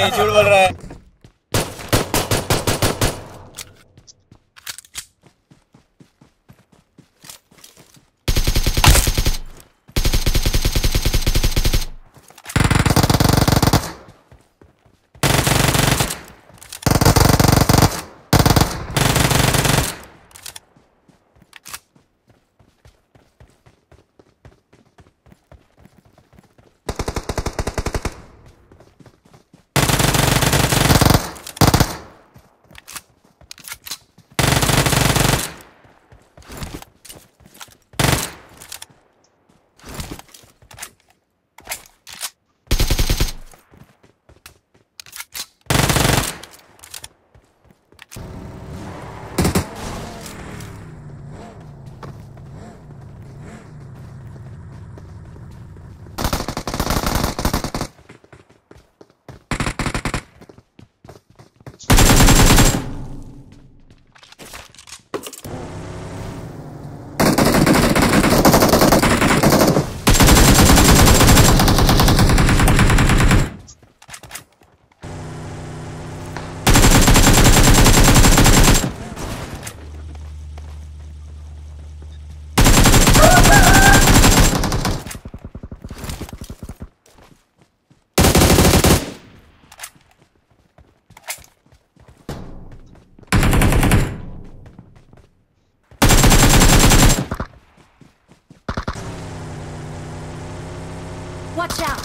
नहीं झूठ बोल रहा है। Watch out!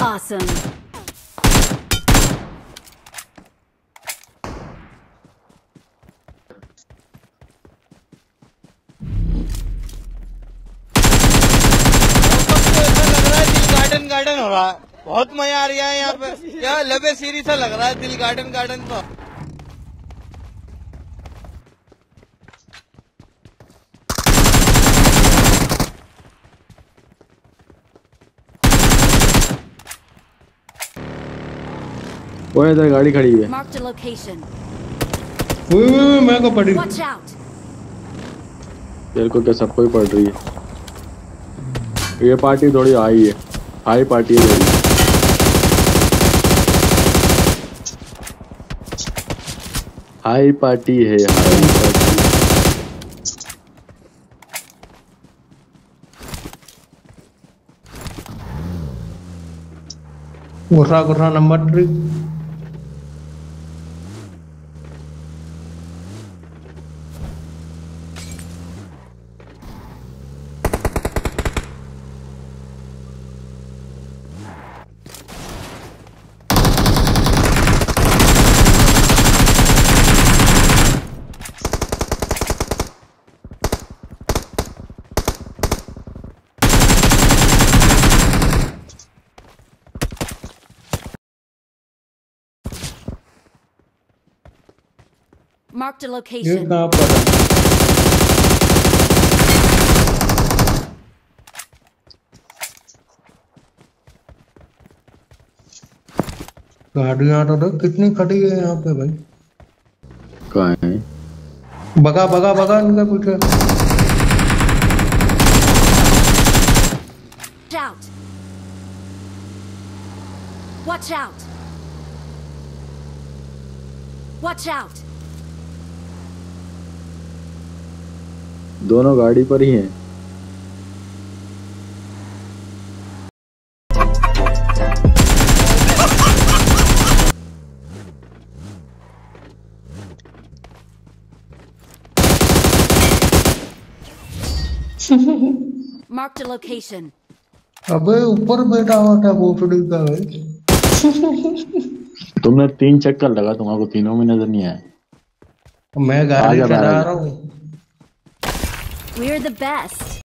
Awesome. गार्डन हो रहा है, बहुत मजा आ रहा है यहाँ पे। क्या लबे सीरी सा लग रहा है, दिल गार्डन तो। वो इधर गाड़ी खड़ी है। Marked a location. मैं को पड़ी। Watch out. तेरे को क्या सबको ही पड़ रही है? ये पार्टी थोड़ी हाई है, हाई पार्टी है थोड़ी। हाई पार्टी है, हाई पार्टी। गुर्रा नंबर 3। Marked a ये location. कहाँ पर है? गाड़ियाँ तो कितनी खड़ी है यहाँ पे भाई। कहाँ है? बगा इनका पीछे। Watch out! Watch out! दोनों गाड़ी पर ही हैं। Marked a location. अबे ऊपर बैठा हुआ था भोसड़ी का भाई। तुमने 3 चक्कर लगा, तुम्हारे को तीनों में नजर नहीं आया। मैं गाड़ी आजा बाहर चला आजा। रहा हूँ। We're the best.